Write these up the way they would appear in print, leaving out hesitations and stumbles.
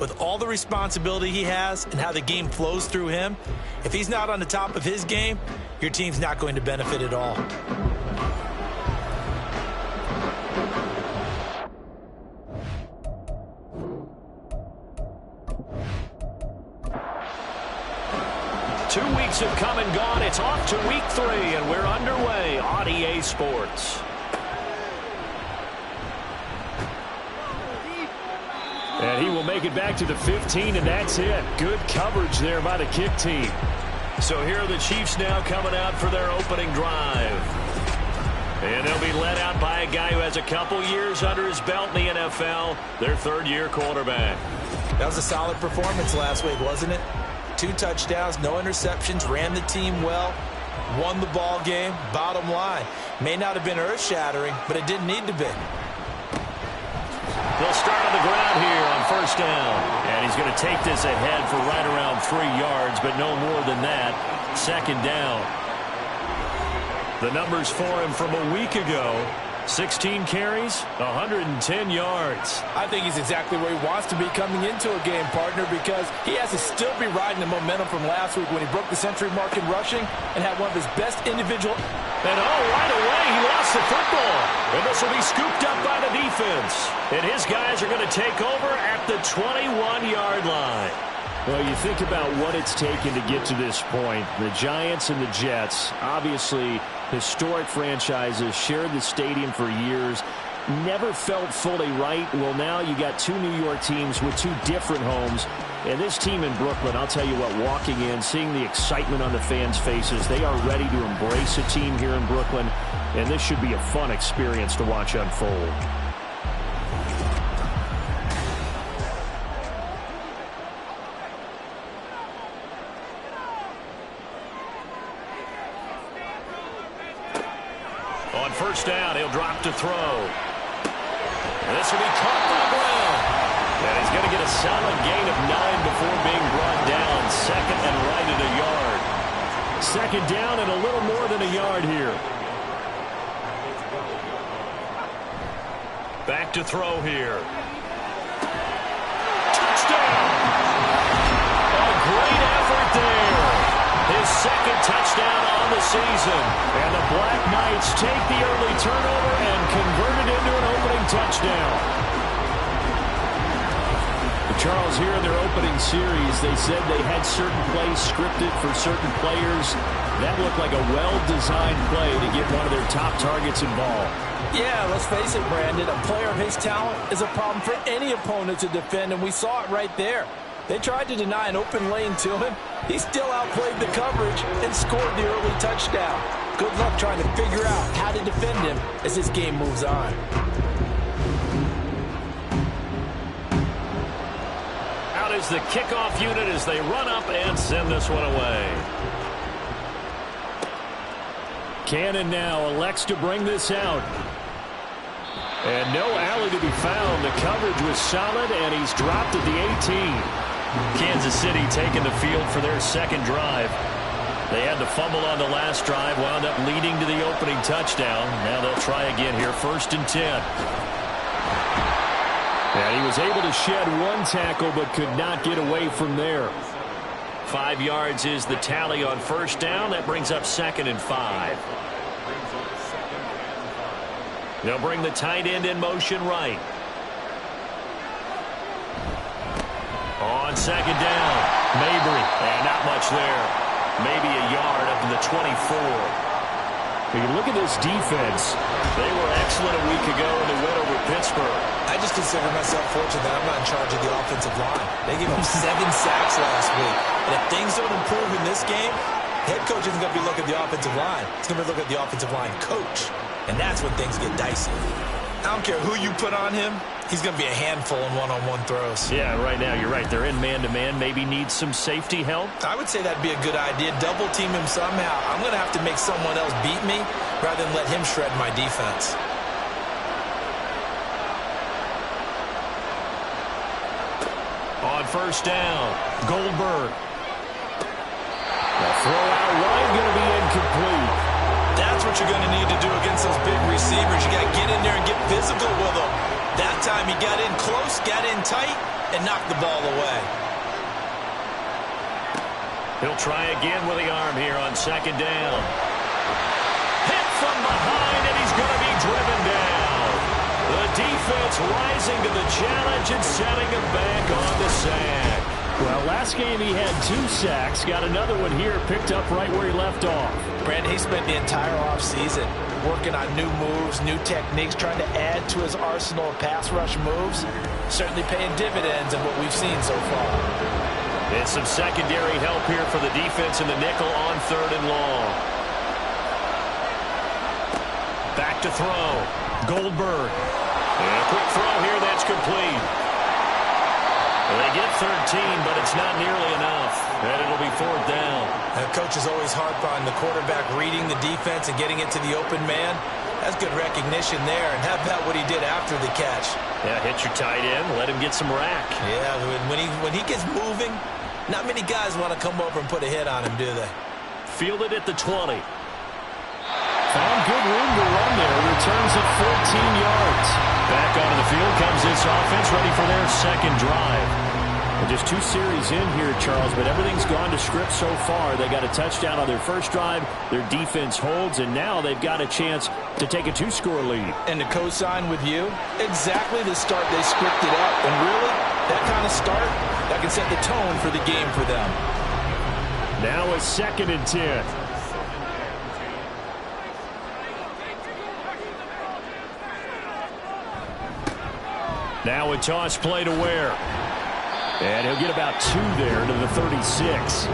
with all the responsibility he has and how the game flows through him, if he's not on the top of his game, your team's not going to benefit at all. Two weeks have come and gone. It's off to week 3, and we're underway on EA Sports. And he will make it back to the 15, and that's it. Good coverage there by the kick team. So here are the Chiefs now coming out for their opening drive. And they'll be led out by a guy who has a couple years under his belt in the NFL, their third-year quarterback. That was a solid performance last week, wasn't it? 2 touchdowns, no interceptions, ran the team well, won the ball game. Bottom line, may not have been earth-shattering, but it didn't need to be. They'll start on the ground here on first down. And he's going to take this ahead for right around 3 yards, but no more than that. Second down. The numbers for him from a week ago: 16 carries, 110 yards. I think he's exactly where he wants to be coming into a game, partner, because he has to still be riding the momentum from last week when he broke the century mark in rushing and had one of his best individual. And right away, he lost the football. And this will be scooped up by the defense. And his guys are going to take over at the 21-yard line. Well, you think about what it's taken to get to this point. The Giants and the Jets, obviously historic franchises, shared the stadium for years, never felt fully right. Well, now you got 2 New York teams with 2 different homes. And this team in Brooklyn, I'll tell you what, walking in, seeing the excitement on the fans' faces, they are ready to embrace a team here in Brooklyn. And this should be a fun experience to watch unfold. On first down, he'll drop to throw. This will be caught by Brown. And he's going to get a solid gain of 9 before being brought down. Second and right at a yard. Second down and a little more than a yard here. Back to throw here. Touchdown! A great effort there. His second touchdown on the season. And the Black Knights take the early turnover and convert it into an opening touchdown. Charles, here in their opening series, they said they had certain plays scripted for certain players. That looked like a well-designed play to get one of their top targets involved. Yeah, let's face it, Brandon. A player of his talent is a problem for any opponent to defend, and we saw it right there. They tried to deny an open lane to him. He still outplayed the coverage and scored the early touchdown. Good luck trying to figure out how to defend him as this game moves on. Out is the kickoff unit as they run up and send this one away. Cannon now elects to bring this out. And no alley to be found. The coverage was solid, and he's dropped at the 18. Kansas City taking the field for their second drive. They had the fumble on the last drive, wound up leading to the opening touchdown. Now they'll try again here, 1st and 10. And he was able to shed one tackle but could not get away from there. 5 yards is the tally on first down. That brings up 2nd and 5. They'll bring the tight end in motion right. On second down, Mabry, and not much there. Maybe a yard up to the 24. You look at this defense. They were excellent a week ago in the win over Pittsburgh. I just consider myself fortunate that I'm not in charge of the offensive line. They gave up 7 sacks last week. And if things don't improve in this game, head coach isn't going to be looking at the offensive line. He's going to be looking at the offensive line coach. And that's when things get dicey. I don't care who you put on him. He's going to be a handful in one-on-one throws. Yeah, right now you're right. They're in man-to-man. Maybe need some safety help. I would say that'd be a good idea. Double team him somehow. I'm going to have to make someone else beat me rather than let him shred my defense. On first down, Goldberg. The throw out wide going to be incomplete. That's what you're going to need to do against those big receivers. You got to get in there and get physical with them. That time he got in close, got in tight, and knocked the ball away. He'll try again with the arm here on second down. Hit from behind, and he's going to be driven down. The defense rising to the challenge and setting him back on the sack. Well, last game he had 2 sacks. Got another one here, picked up right where he left off. Brandon, he spent the entire offseason working on new moves, new techniques, trying to add to his arsenal of pass rush moves. Certainly paying dividends in what we've seen so far. And some secondary help here for the defense in the nickel on 3rd and long. Back to throw. Goldberg. And a quick throw here, that's complete. They get 13, but it's not nearly enough. And it'll be 4th down. And coach is always harp on the quarterback reading the defense and getting it to the open man. That's good recognition there. And how about what he did after the catch? Yeah, hit your tight end, let him get some rack. Yeah, when he gets moving, not many guys want to come over and put a hit on him, do they? Fielded at the 20. Found good room to run there. Returns it 14 yards. Back onto the field comes this offense, ready for their second drive. Well, just 2 series in here, Charles, but everything's gone to script so far. They got a touchdown on their first drive. Their defense holds, and now they've got a chance to take a 2-score lead. And to co-sign with you, exactly the start they scripted up. And really, that kind of start, that can set the tone for the game for them. Now a 2nd and 10. Now a toss play to Ware. And he'll get about 2 there to the 36.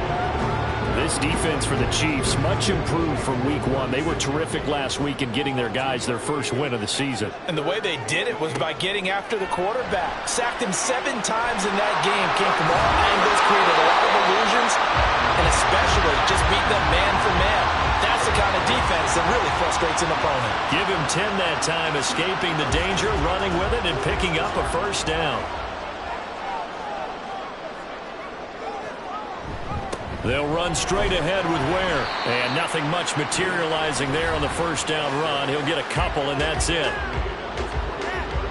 This defense for the Chiefs, much improved from week 1. They were terrific last week in getting their guys their first win of the season. And the way they did it was by getting after the quarterback. Sacked him 7 times in that game. Came from all angles, created a lot of illusions, and especially just beat them man for man. That's the kind of defense that really frustrates an opponent. Give him 10 that time, escaping the danger, running with it, and picking up a first down. They'll run straight ahead with Ware. And nothing much materializing there on the first down run. He'll get a couple, and that's it.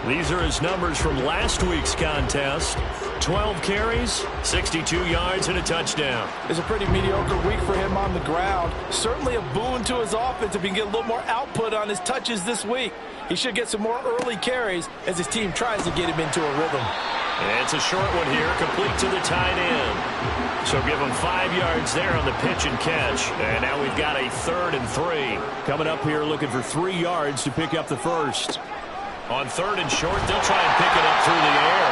These are his numbers from last week's contest. 12 carries, 62 yards, and a touchdown. It's a pretty mediocre week for him on the ground. Certainly a boon to his offense if he can get a little more output on his touches this week. He should get some more early carries as his team tries to get him into a rhythm. And it's a short one here, complete to the tight end. So give him 5 yards there on the pitch and catch. And now we've got a 3rd and 3. Coming up here looking for 3 yards to pick up the first. On 3rd and short, they'll try and pick it up through the air.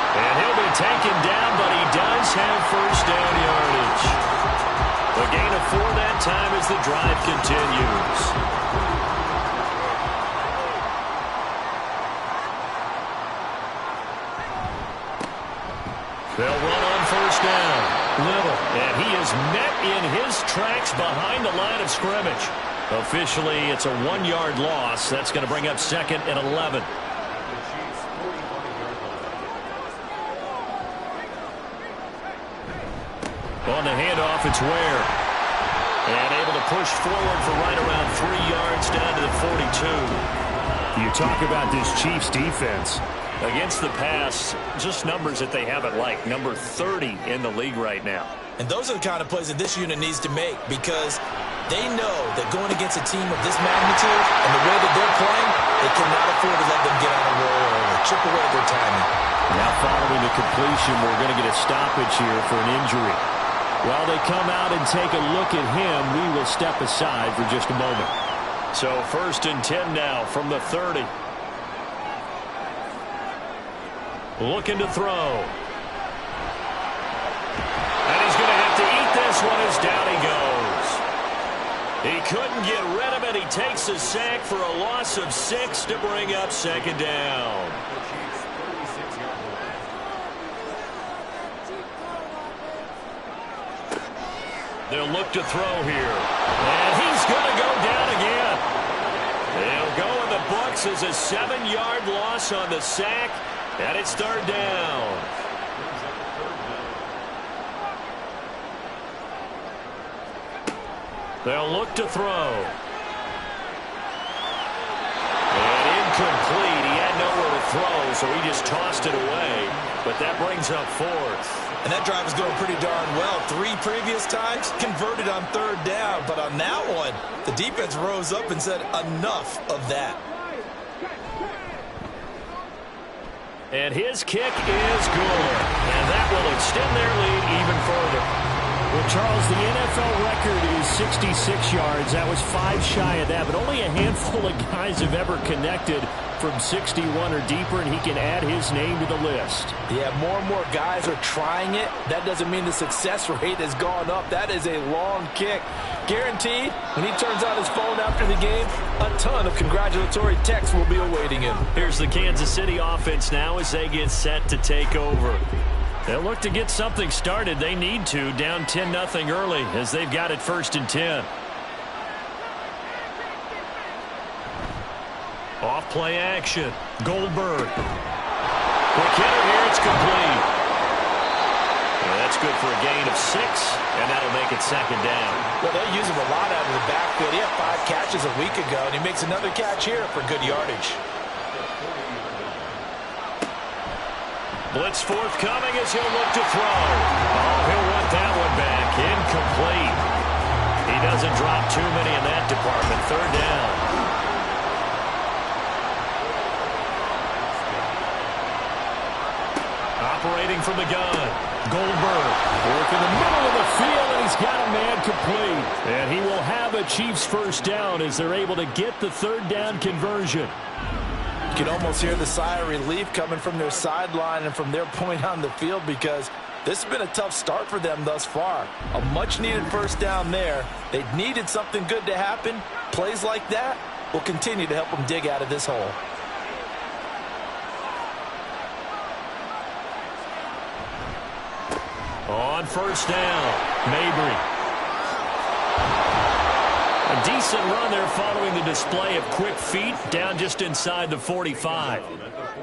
And he'll be taken down, but he does have first down yardage. A gain of 4 that time as the drive continues. They'll run on first down. Little. And he is met in his tracks behind the line of scrimmage. Officially, it's a 1-yard loss. That's going to bring up 2nd and 11. On the handoff, it's Ware. And able to push forward for right around 3 yards down to the 42. You talk about this Chiefs defense. Against the pass, just numbers that they haven't liked. Number 30 in the league right now. And those are the kind of plays that this unit needs to make because they know that going against a team of this magnitude and the way that they're playing, they cannot afford to let them get on a roll or chip away at their timing. Now following the completion, we're going to get a stoppage here for an injury. While they come out and take a look at him, we will step aside for just a moment. So 1st and 10 now from the 30. Looking to throw. And he's going to have to eat this one as down he goes. He couldn't get rid of it. He takes a sack for a loss of 6 to bring up 2nd down. They'll look to throw here. And he's going to go down again. They'll go in the books as a 7-yard loss on the sack. And it's 3rd down. They'll look to throw. And incomplete. He had nowhere to throw, so he just tossed it away. But that brings up fourth. And that drive is going pretty darn well. 3 previous times, converted on 3rd down. But on that one, the defense rose up and said, enough of that. And his kick is good. And that will extend their lead even further. Well, Charles, the NFL record is 66 yards. That was 5 shy of that, but only a handful of guys have ever connected from 61 or deeper, and he can add his name to the list. Yeah, more and more guys are trying it. That doesn't mean the success rate has gone up. That is a long kick. Guaranteed, when he turns on his phone after the game, a ton of congratulatory texts will be awaiting him. Here's the Kansas City offense now as they get set to take over. They'll look to get something started. They need to, down 10-0 early as they've got it 1st and 10. Off play action. Goldberg. Quick hitter here. It's complete. Well, that's good for a gain of 6, and that'll make it 2nd down. Well, they use him a lot out of the backfield. He had 5 catches a week ago, and he makes another catch here for good yardage. Blitz forthcoming as he'll look to throw. Oh, he'll want that one back. Incomplete. He doesn't drop too many in that department. 3rd down. Operating from the gun. Goldberg. Work in the middle of the field, and he's got a man complete. And he will have a Chiefs 1st down as they're able to get the 3rd down conversion. You can almost hear the sigh of relief coming from their sideline and from their point on the field because this has been a tough start for them thus far. A much-needed 1st down there. They needed something good to happen. Plays like that will continue to help them dig out of this hole. On 1st down, Mabry. A decent run there following the display of quick feet down just inside the 45.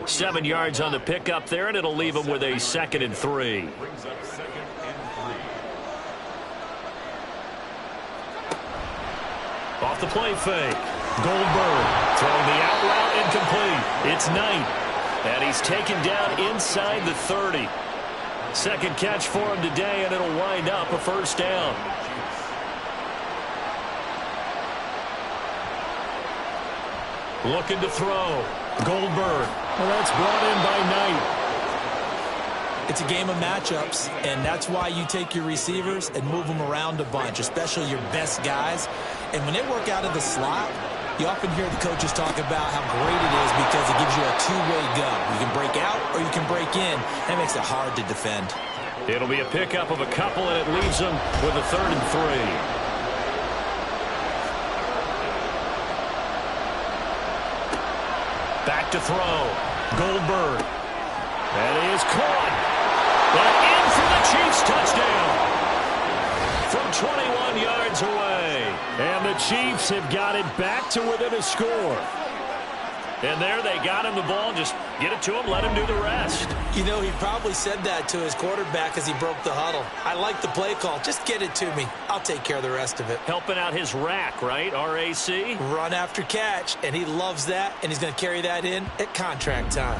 7 yards on the pickup there, and it'll leave him with a 2nd and 3. Off the play fake. Goldberg throwing the out route incomplete. It's Knight, and he's taken down inside the 30. 2nd catch for him today, and it'll wind up a 1st down. Looking to throw. Goldberg. Well, that's brought in by Knight. It's a game of matchups, and that's why you take your receivers and move them around a bunch, especially your best guys. And when they work out of the slot, you often hear the coaches talk about how great it is because it gives you a two-way go. You can break out or you can break in. That makes it hard to defend. It'll be a pickup of a couple, and it leaves them with a 3rd and 3. Back to throw. Goldberg. That is caught. And in for the Chiefs touchdown. From 21 yards away. And the Chiefs have got it back to within a score. And there they got him the ball. Just get it to him, let him do the rest. You know, he probably said that to his quarterback as he broke the huddle. I like the play call. Just get it to me. I'll take care of the rest of it. Helping out his rack, right? RAC? Run after catch, and he loves that, and he's going to carry that in at contract time.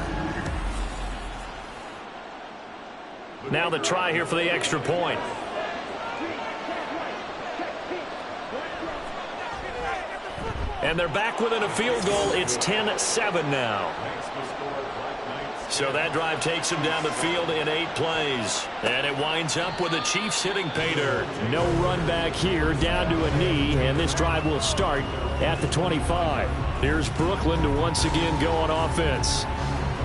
Now the try here for the extra point. And they're back within a field goal. It's 10-7 now. So that drive takes them down the field in 8 plays. And it winds up with the Chiefs hitting pay dirt. No run back here, down to a knee, and this drive will start at the 25. Here's Brooklyn to once again go on offense.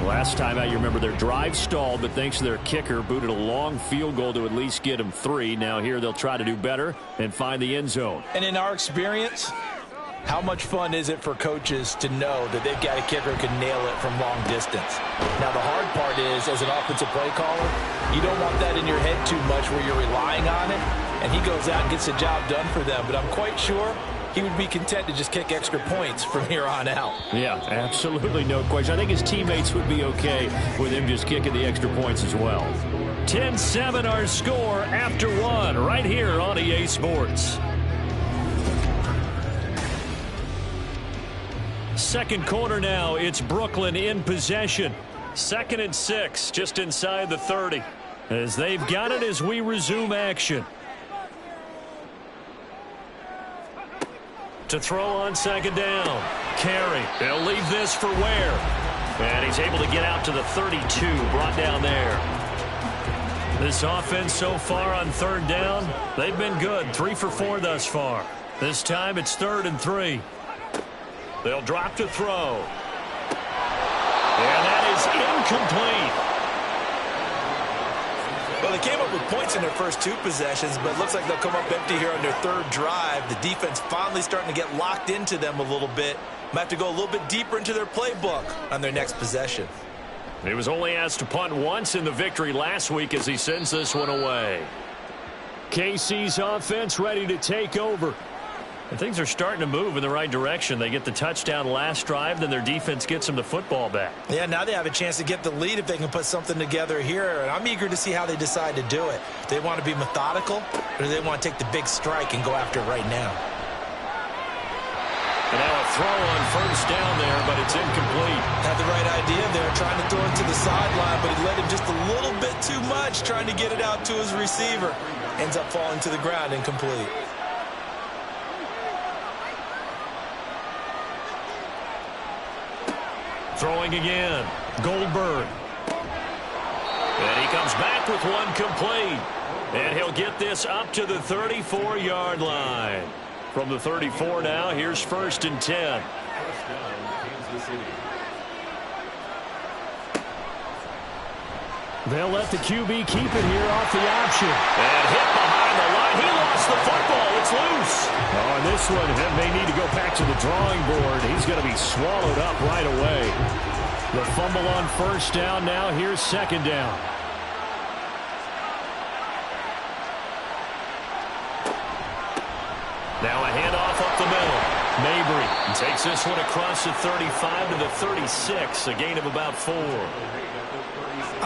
Last time out, you remember their drive stalled, but thanks to their kicker, booted a long field goal to at least get them 3. Now here they'll try to do better and find the end zone. And in our experience, how much fun is it for coaches to know that they've got a kicker who can nail it from long distance? Now, the hard part is, as an offensive play caller, you don't want that in your head too much where you're relying on it, and he goes out and gets the job done for them. But I'm quite sure he would be content to just kick extra points from here on out. Yeah, absolutely no question. I think his teammates would be okay with him just kicking the extra points as well. 10-7 our score after 1 right here on EA Sports. Second quarter now, it's Brooklyn in possession. 2nd and 6, just inside the 30. As they've got it as we resume action. To throw on 2nd down. Carey. He'll leave this for Ware. And he's able to get out to the 32, brought down there. This offense so far on 3rd down, they've been good. 3 for 4 thus far. This time it's 3rd and 3. They'll drop to throw. And that is incomplete. Well, they came up with points in their first 2 possessions, but it looks like they'll come up empty here on their 3rd drive. The defense finally starting to get locked into them a little bit. Might have to go a little bit deeper into their playbook on their next possession. He was only asked to punt once in the victory last week as he sends this one away. KC's offense ready to take over. And things are starting to move in the right direction. They get the touchdown last drive, then their defense gets them the football back. Yeah, now they have a chance to get the lead if they can put something together here. And I'm eager to see how they decide to do it. Do they want to be methodical, or do they want to take the big strike and go after it right now? And now a throw on 1st down there, but it's incomplete. Had the right idea there, trying to throw it to the sideline, but he led him just a little bit too much, trying to get it out to his receiver. Ends up falling to the ground, incomplete. Throwing again. Goldberg. And he comes back with one complete. And he'll get this up to the 34-yard line. From the 34 now, here's 1st and 10. They'll let the QB keep it here off the option. And hit behind the line. He lost the football. It's loose. Oh, and this one, they may need to go back to the drawing board. He's going to be swallowed up right away. The fumble on 1st down now. Here's 2nd down. Now a handoff up the middle. Mabry takes this one across the 35 to the 36. A gain of about 4.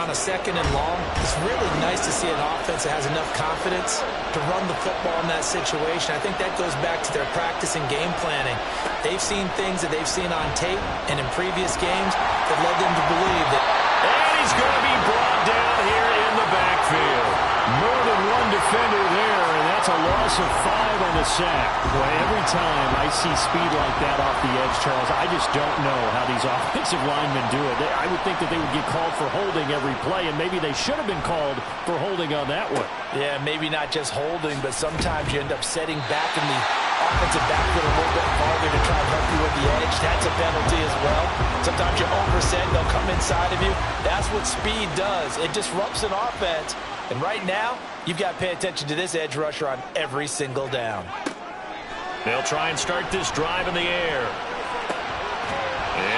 On a 2nd and long, it's really nice to see an offense that has enough confidence to run the football in that situation. I think that goes back to their practice and game planning. They've seen things that they've seen on tape and in previous games that led them to believe that. And he's going to be brought down here in the backfield. More than one defender there, and that's a loss of 5 on the sack. Boy, every time I see speed like that off the edge, Charles, I just don't know how these offensive linemen do it. I would think that they would get called for holding every play, and maybe they should have been called for holding on that one. Yeah, maybe not just holding, but sometimes you end up setting back in the offensive backfield a little bit farther to try and help you with the edge. That's a penalty as well. Sometimes you overset, they'll come inside of you. That's what speed does. It disrupts an offense. And right now, you've got to pay attention to this edge rusher on every single down. They'll try and start this drive in the air.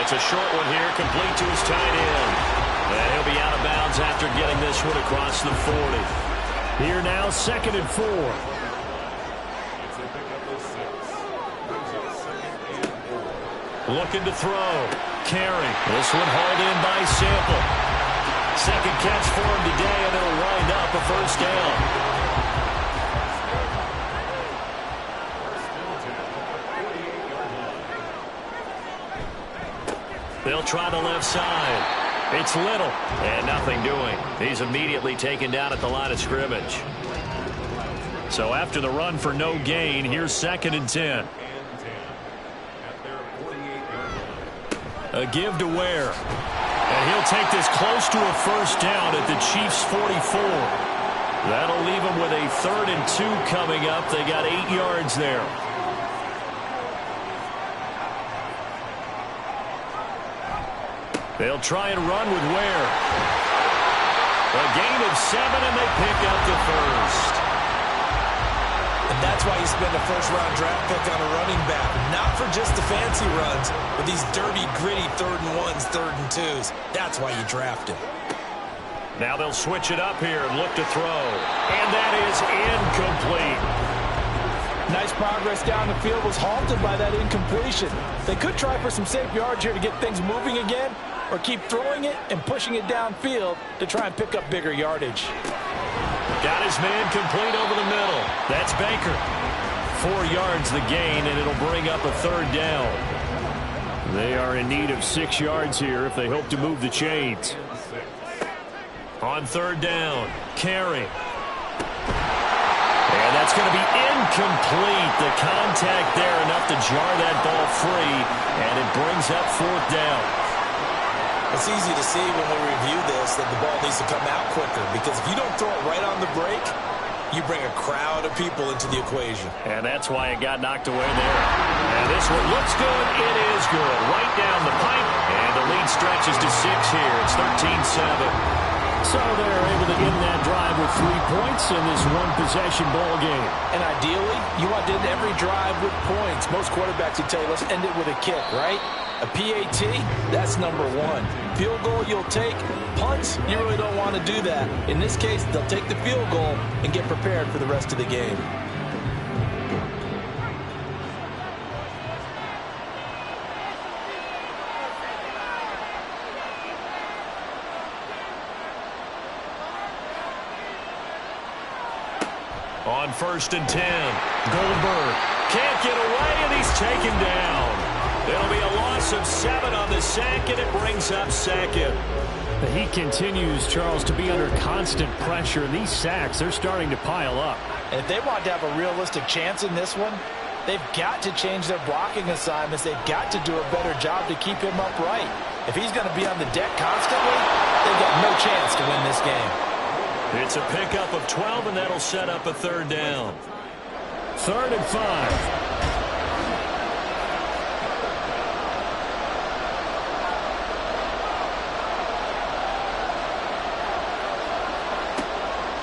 It's a short one here, complete to his tight end. And he'll be out of bounds after getting this one across the 40. Here now, 2nd and 4. Looking to throw. Carey. This one hauled in by Sample. 2nd catch for him today, and it'll wind up a 1st down. They'll try the left side. It's Little, and nothing doing. He's immediately taken down at the line of scrimmage. So after the run for no gain, here's 2nd and 10. A give to Ware. And he'll take this close to a 1st down at the Chiefs' 44. That'll leave them with a 3rd and 2 coming up. They got 8 yards there. They'll try and run with Ware. A gain of 7, and they pick up the 1st. And that's why you spend a 1st-round draft pick on a running back. Not for just the fancy runs, but these dirty, gritty 3rd and 1s, 3rd and 2s. That's why you draft him. Now they'll switch it up here and look to throw. And that is incomplete. Nice progress down the field, was halted by that incompletion. They could try for some safe yards here to get things moving again, or keep throwing it and pushing it downfield to try and pick up bigger yardage. Got his man complete over the middle. That's Baker. 4 yards the gain, and it'll bring up a 3rd down. They are in need of 6 yards here if they hope to move the chains. On third down, carry. And that's going to be incomplete. The contact there enough to jar that ball free, and it brings up fourth down. It's easy to see when we review this that the ball needs to come out quicker, because if you don't throw it right on the break, you bring a crowd of people into the equation. And that's why it got knocked away there. And this one looks good. It is good. Right down the pipe, and the lead stretches to 6 here. It's 13-7. So they're able to end that drive with 3 points in this one-possession ball game. And ideally, you want to end every drive with points. Most quarterbacks would tell you, let's end it with a kick, right? A PAT, that's number 1. Field goal you'll take. Punts, you really don't want to do that. In this case, they'll take the field goal and get prepared for the rest of the game. On 1st and 10, Goldberg can't get away, and he's taken down. It'll be a loss of 7 on the sack, and it brings up second. He continues, Charles, to be under constant pressure. And these sacks, they're starting to pile up. And if they want to have a realistic chance in this one, they've got to change their blocking assignments. They've got to do a better job to keep him upright. If he's going to be on the deck constantly, they've got no chance to win this game. It's a pickup of 12, and that'll set up a third down. 3rd and 5.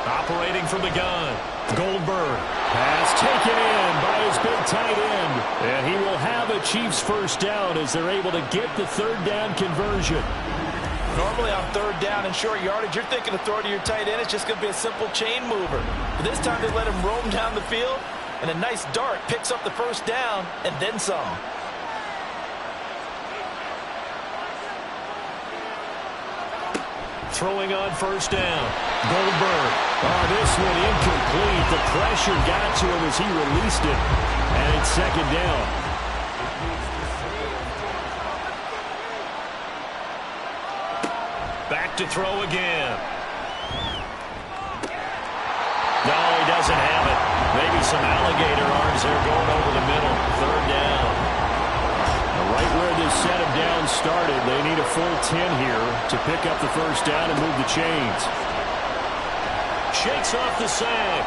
Operating from the gun, Goldberg. Pass taken in by his big tight end. And he will have a Chiefs first down as they're able to get the third down conversion. Normally on third down and short yardage, you're thinking of throwing to your tight end. It's just going to be a simple chain mover. But this time they let him roam down the field, and a nice dart picks up the first down and then some. Throwing on first down, Goldberg. Oh, this one incomplete. The pressure got to him as he released it, and it's second down. Back to throw again. No, he doesn't have it. Maybe some alligator arms there going over the middle. Third down. Right where this set of downs started, they need a full 10 here to pick up the first down and move the chains. Shakes off the sack.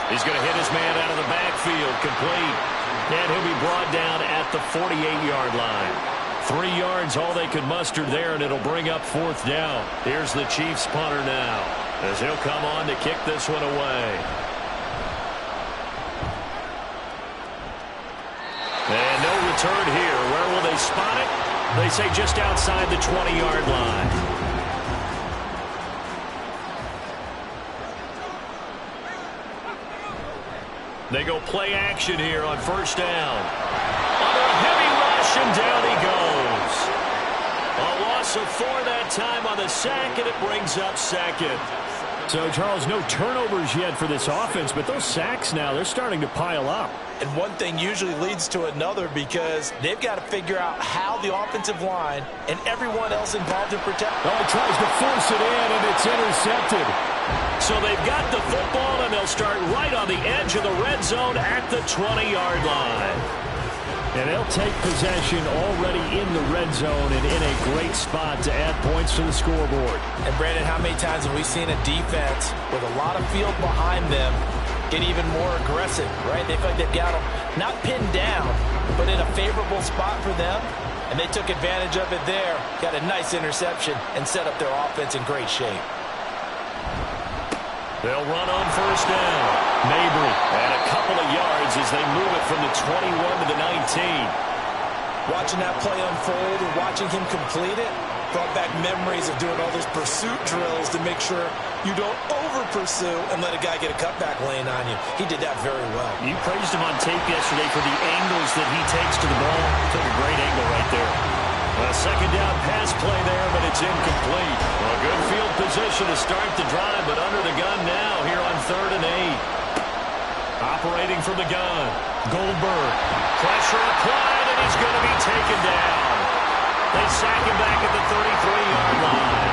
He's going to hit his man out of the backfield, complete. And he'll be brought down at the 48-yard line. 3 yards, all they could muster there, and it'll bring up fourth down. Here's the Chiefs punter now, as he'll come on to kick this one away. And no return here. Where will they spot it? They say just outside the 20-yard line. They go play action here on first down. Under a heavy rush, and down he goes. A loss of 4 that time on the sack, and it brings up second. So, Charles, no turnovers yet for this offense, but those sacks now, they're starting to pile up. And one thing usually leads to another, because they've got to figure out how the offensive line and everyone else involved in protect. Oh, he tries to force it in, and it's intercepted. So they've got the football, and they'll start right on the edge of the red zone at the 20-yard line. And they'll take possession already in the red zone and in a great spot to add points to the scoreboard. And, Brandon, how many times have we seen a defense with a lot of field behind them get even more aggressive, right? They feel like they've got them not pinned down, but in a favorable spot for them, and they took advantage of it there, got a nice interception, and set up their offense in great shape. They'll run on first down. Mabry and a couple of yards as they move it from the 21 to the 19. Watching that play unfold and watching him complete it brought back memories of doing all those pursuit drills to make sure you don't over-pursue and let a guy get a cutback lane on you. He did that very well. You praised him on tape yesterday for the angles that he takes to the ball. Took a great angle right there. A second down pass play there, but it's incomplete. A good field position to start the drive, but under the gun now here on 3rd and 8. Operating from the gun, Goldberg. Pressure applied, and he's going to be taken down. They sack him back at the 33-yard line.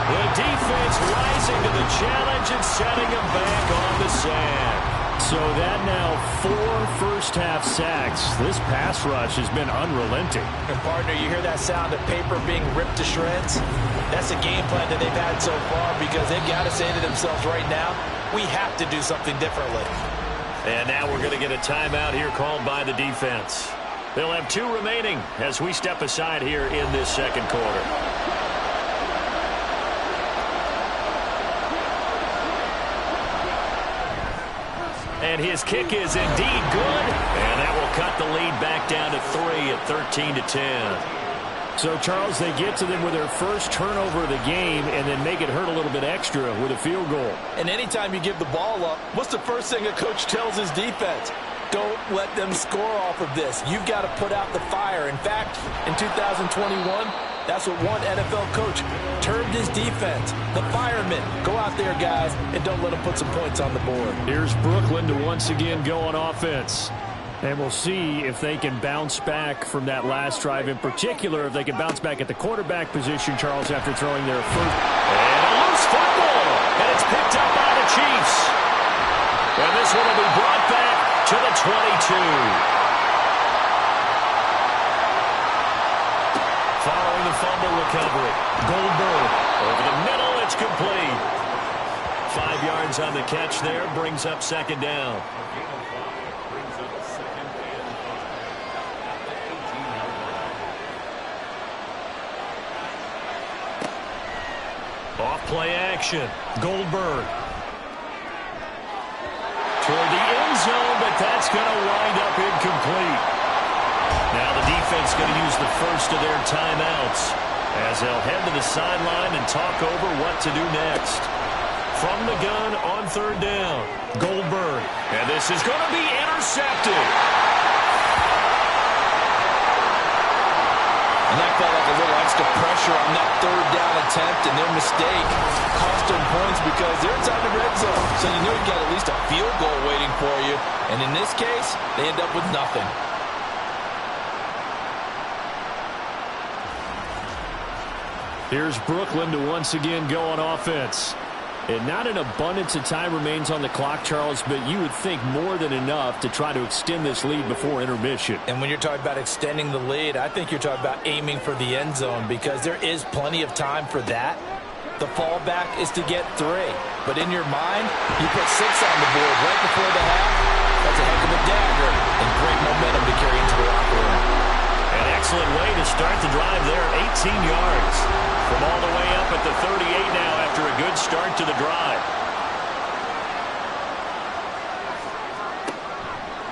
The defense rising to the challenge and setting him back on the sand. So that now 4 first-half sacks. This pass rush has been unrelenting. And partner, you hear that sound of paper being ripped to shreds? That's the game plan that they've had so far, because they've got to say to themselves right now, we have to do something differently. And now we're going to get a timeout here called by the defense. They'll have 2 remaining as we step aside here in this second quarter. And his kick is indeed good. And that will cut the lead back down to 3 at 13-10. So, Charles, they get to them with their first turnover of the game and then make it hurt a little bit extra with a field goal. And anytime you give the ball up, what's the first thing a coach tells his defense? Don't let them score off of this. You've got to put out the fire. In fact, in 2021, that's what one NFL coach termed his defense. The firemen. Go out there, guys, and don't let them put some points on the board. Here's Brooklyn to once again go on offense. And we'll see if they can bounce back from that last drive. In particular, if they can bounce back at the quarterback position, Charles, after throwing their first. And a loose football. And it's picked up by the Chiefs. And this one will be brought back to the 22. Following the fumble recovery, Goldberg over the middle, it's complete. 5 yards on the catch there, brings up second down. Off play action, Goldberg. Toward the end zone, but that's going to wind up incomplete. Now the defense going to use the first of their timeouts as they'll head to the sideline and talk over what to do next. From the gun on third down, Goldberg. And this is going to be intercepted. And that felt like a little extra pressure on that third down attempt, and their mistake cost them points because they're inside the red zone. So you knew you got at least a field goal waiting for you. And in this case, they end up with nothing. Here's Brooklyn to once again go on offense. And not an abundance of time remains on the clock, Charles, but you would think more than enough to try to extend this lead before intermission. And when you're talking about extending the lead, I think you're talking about aiming for the end zone because there is plenty of time for that. The fallback is to get 3. But in your mind, you put 6 on the board right before the half. That's a heck of a dagger and great momentum to carry into the locker room. An excellent way to start the drive there, 18 yards. From all the way up at the 38 now after a good start to the drive.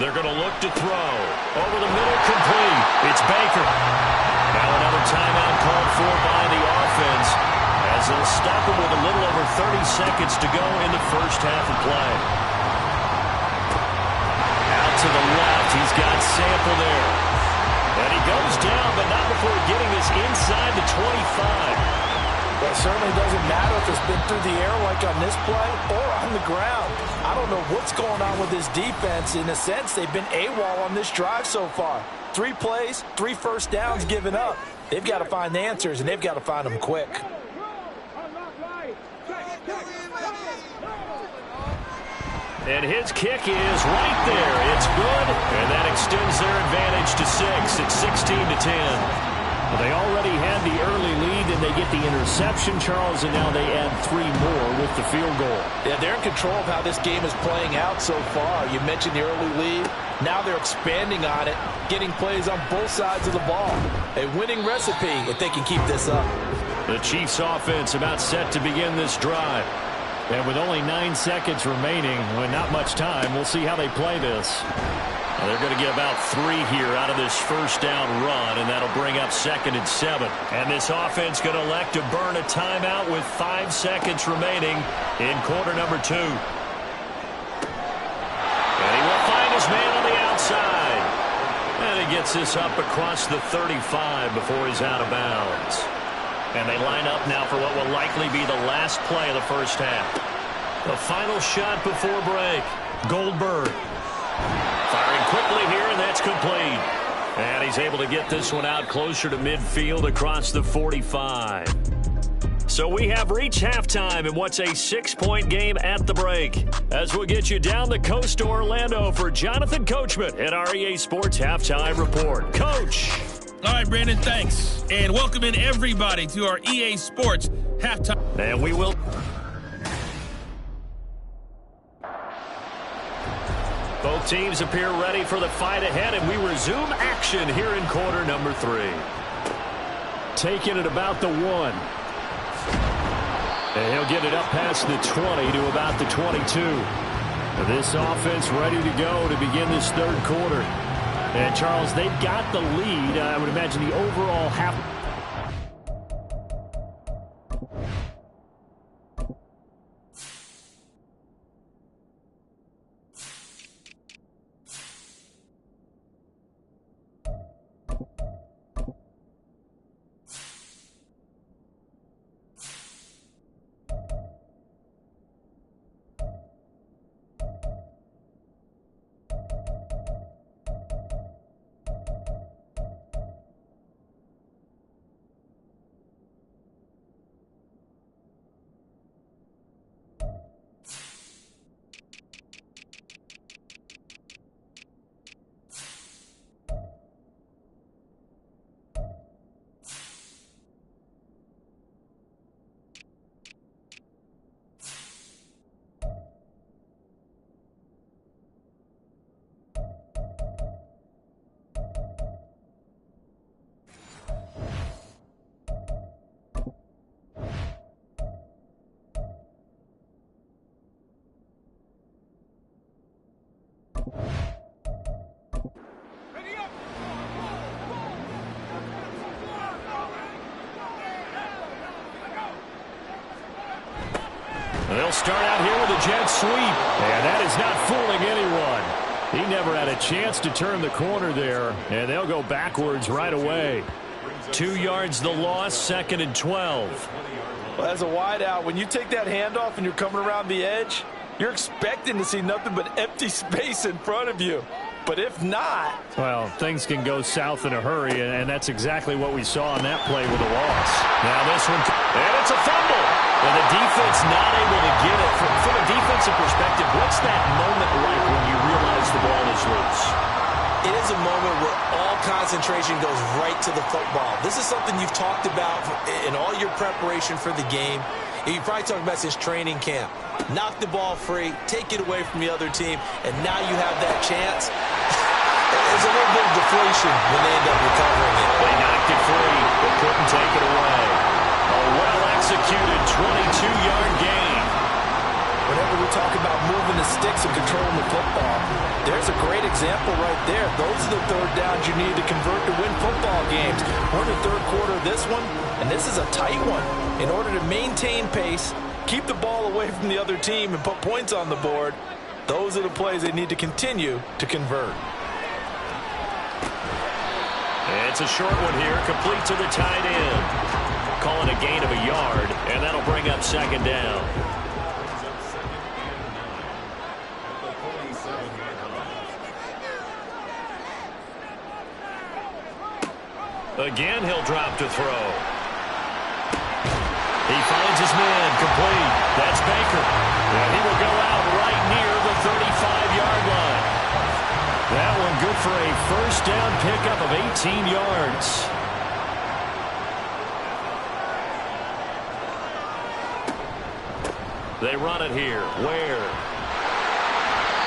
They're going to look to throw. Over the middle, complete. It's Baker. Now another timeout called for by the offense as they'll stop him with a little over 30 seconds to go in the first half of play. Out to the left, he's got Sample there. And he goes down, but not before getting this inside the 25. Well, it certainly doesn't matter if it's been through the air like on this play or on the ground. I don't know what's going on with this defense. In a sense, they've been AWOL on this drive so far. 3 plays, 3 first downs given up. They've got to find the answers, and they've got to find them quick. And his kick is right there. It's good, and that extends their advantage to 6. It's 16-10. Well, they already had the early lead, and they get the interception, Charles, and now they add 3 more with the field goal. Yeah, they're in control of how this game is playing out so far. You mentioned the early lead. Now they're expanding on it, getting plays on both sides of the ball. A winning recipe if they can keep this up. The Chiefs offense about set to begin this drive. And with only 9 seconds remaining, well, not much time, we'll see how they play this. Well, they're going to get about 3 here out of this first down run, and that'll bring up 2nd and 7. And this offense going to elect to burn a timeout with 5 seconds remaining in quarter number 2. And he will find his man on the outside. And he gets this up across the 35 before he's out of bounds. And they line up now for what will likely be the last play of the first half. The final shot before break. Goldberg. Firing quickly here, and that's complete. And he's able to get this one out closer to midfield across the 45. So we have reached halftime in what's a 6-point game at the break. As we'll get you down the coast to Orlando for Jonathan Coachman at our EA Sports Halftime Report. Coach. All right, Brandon, thanks. And welcome in everybody to our EA Sports Halftime. And we will. Both teams appear ready for the fight ahead, and we resume action here in quarter number 3. Taking it about the 1. And he'll get it up past the 20 to about the 22. This offense ready to go to begin this third quarter. And, Charles, they've got the lead. I would imagine the overall half. They'll start out here with a jet sweep. And that is not fooling anyone. He never had a chance to turn the corner there. And they'll go backwards right away. 2 yards the loss, 2nd and 12. Well, as a wideout, when you take that handoff and you're coming around the edge, you're expecting to see nothing but empty space in front of you. But if not... Well, things can go south in a hurry, and that's exactly what we saw on that play with a loss. Now this one, and it's a fumble. And the defense not able to get it. From a defensive perspective, what's that moment like when you realize the ball is loose? It is a moment where all concentration goes right to the football. This is something you've talked about in all your preparation for the game. You probably talked about since training camp. Knock the ball free, take it away from the other team, and now you have that chance. There's a little bit of deflation when they end up recovering it. They knocked it free, but couldn't take it away. A well-executed 22-yard gain. Whenever we talk about moving the sticks and controlling the football, there's a great example right there. Those are the third downs you need to convert to win football games. We're in the third quarter of this one, and this is a tight one. In order to maintain pace, keep the ball away from the other team, and put points on the board, those are the plays they need to continue to convert. It's a short one here, complete to the tight end. Calling a gain of a yard, and that'll bring up 2nd down. Again, he'll drop to throw. He finds his man, complete. That's Baker. And he will go out right near the 35-yard line. That one good for a first down pickup of 18 yards. They run it here. Ware.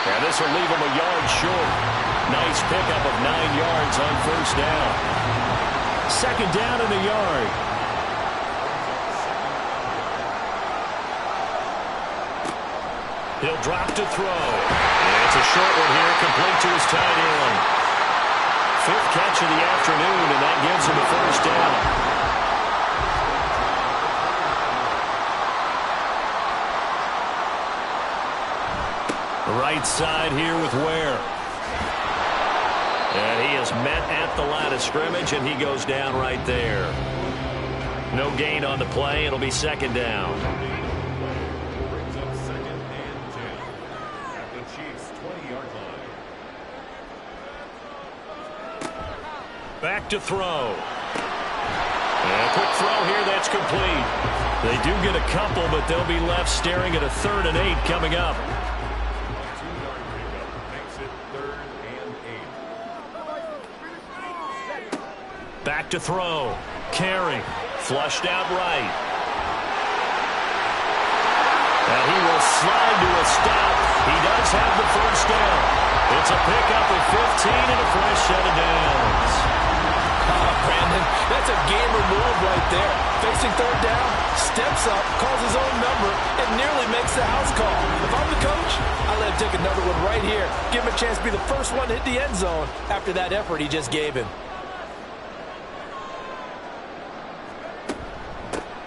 And this will leave him a yard short. Nice pickup of 9 yards on first down. 2nd down in the yard. He'll drop to throw. And it's a short one here, complete to his tight end. 5th catch of the afternoon, and that gives him a first down. Right side here with Ware. And he is met at the line of scrimmage, and he goes down right there. No gain on the play. It'll be 2nd down. Brings up 2nd and 10 at the Chiefs' 20-yard line. Back to throw. And a quick throw here that's complete. They do get a couple, but they'll be left staring at a 3rd and 8 coming up. 2-yard pickup makes it 3rd and 8. Back to throw. Carey. Flushed out right. And he will slide to a stop. He does have the first down. It's a pickup of 15 and a fresh set of downs. Brandon, that's a gamer move right there. Facing 3rd down, steps up, calls his own number, and nearly makes the house call. If I'm the coach, I let him take another one right here. Give him a chance to be the first one to hit the end zone after that effort he just gave him.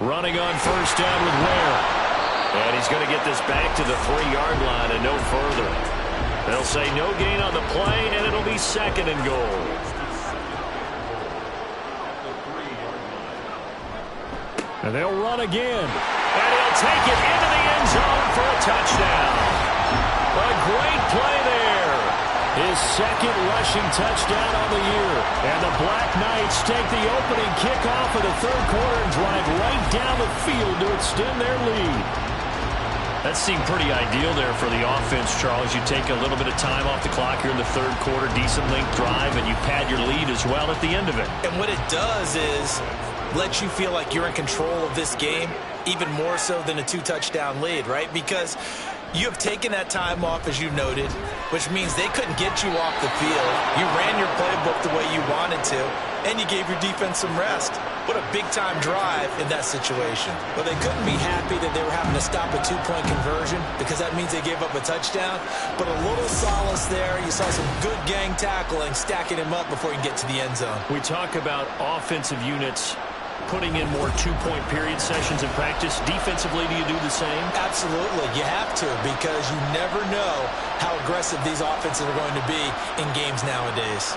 Running on first down with Ware. And he's going to get this back to the 3-yard line and no further. They'll say no gain on the play, and it'll be 2nd and goal. And they'll run again. And he'll take it into the end zone for a touchdown. A great play there. His 2nd rushing touchdown on the year. And the Black Knights take the opening kickoff of the 3rd quarter and drive right down the field to extend their lead. That seemed pretty ideal there for the offense, Charles. You take a little bit of time off the clock here in the 3rd quarter, decent length drive, and you pad your lead as well at the end of it. And what it does is let you feel like you're in control of this game, even more so than a 2-touchdown lead, right? Because you have taken that time off, as you noted, which means they couldn't get you off the field. You ran your playbook the way you wanted to, and you gave your defense some rest. What a big-time drive in that situation. Well, they couldn't be happy that they were having to stop a 2-point conversion because that means they gave up a touchdown. But a little solace there. You saw some good gang tackling, stacking him up before he can get to the end zone. We talk about offensive units putting in more 2-point period sessions in practice. Defensively, do you do the same? Absolutely. You have to, because you never know how aggressive these offenses are going to be in games nowadays.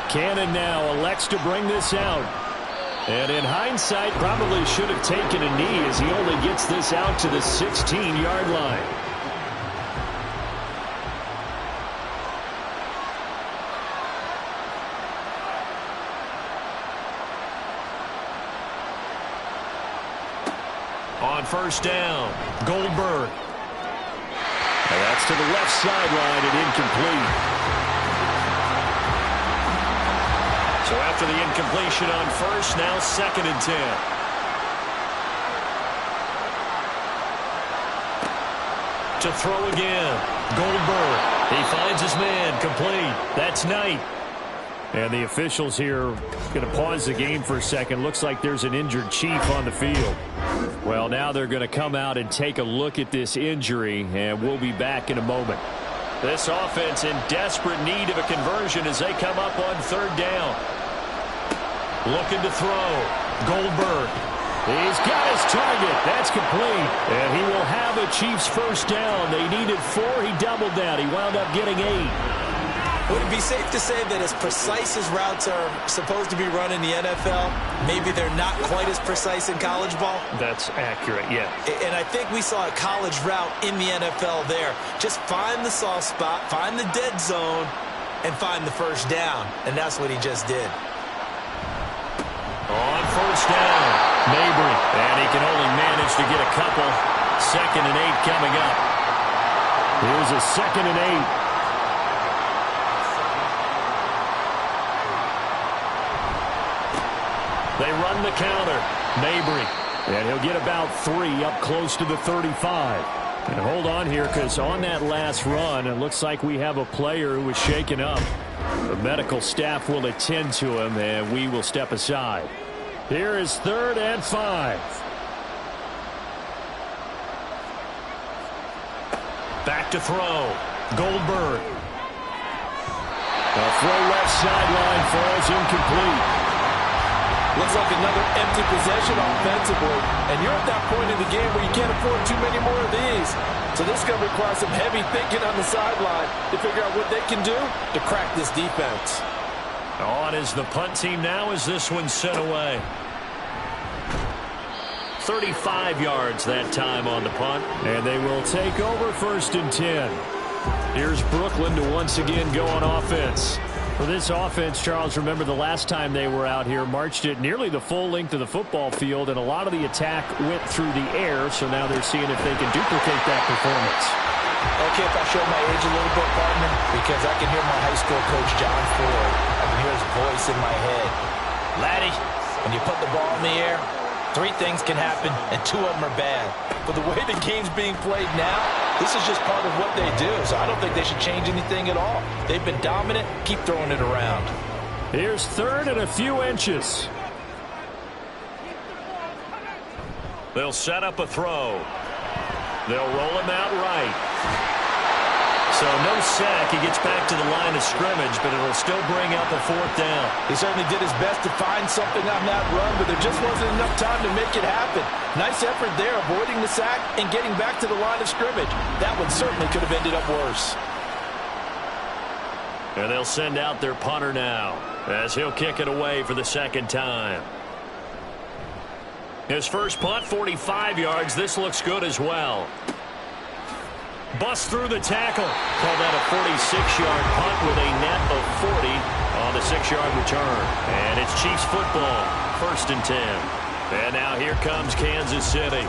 Cannon now elects to bring this out. And in hindsight, probably should have taken a knee as he only gets this out to the 16-yard line. On first down, Goldberg. And that's to the left sideline and incomplete. So after the incompletion on first, now 2nd and 10. To throw again, Goldberg. He finds his man, complete. That's Knight. And the officials here going to pause the game for a second. Looks like there's an injured Chief on the field. Well, now they're going to come out and take a look at this injury, and we'll be back in a moment. This offense in desperate need of a conversion as they come up on 3rd down. Looking to throw. Goldberg. He's got his target. That's complete. And he will have a Chiefs first down. They needed 4. He doubled that. He wound up getting 8. Would it be safe to say that as precise as routes are supposed to be run in the NFL, maybe they're not quite as precise in college ball? That's accurate, yeah. And I think we saw a college route in the NFL there. Just find the soft spot, find the dead zone, and find the first down. And that's what he just did. On first down, Mabry. And he can only manage to get a couple. 2nd and 8 coming up. Here's a 2nd and 8. They run the counter. Mabry. And he'll get about 3 up close to the 35. And hold on here, because on that last run, it looks like we have a player who was shaken up. The medical staff will attend to him, and we will step aside. Here is 3rd and 5. Back to throw. Goldberg. The throw left sideline falls incomplete. Looks like another empty possession offensively. And you're at that point in the game where you can't afford too many more of these. So this is going to require some heavy thinking on the sideline to figure out what they can do to crack this defense. On is the punt team now as this one's sent away. 35 yards that time on the punt. And they will take over 1st and 10. Here's Brooklyn to once again go on offense. For this offense, Charles, remember the last time they were out here, marched it nearly the full length of the football field, and a lot of the attack went through the air, so now they're seeing if they can duplicate that performance. Okay, if I show my age a little bit, partner, because I can hear my high school coach, John Ford. I can hear his voice in my head. Laddie, when you put the ball in the air, 3 things can happen, and 2 of them are bad. But the way the game's being played now, this is just part of what they do, so I don't think they should change anything at all. They've been dominant. Keep throwing it around. Here's 3rd and a few inches. They'll set up a throw. They'll roll him out right. So no sack. He gets back to the line of scrimmage, but it'll still bring up a 4th down. He certainly did his best to find something on that run, but there just wasn't enough time to make it happen. Nice effort there, avoiding the sack and getting back to the line of scrimmage. That one certainly could have ended up worse. And they'll send out their punter now, as he'll kick it away for the 2nd time. His first punt, 45 yards. This looks good as well. Bust through the tackle. Call that a 46-yard punt with a net of 40 on the 6-yard return. And it's Chiefs football, 1st and 10. And now here comes Kansas City.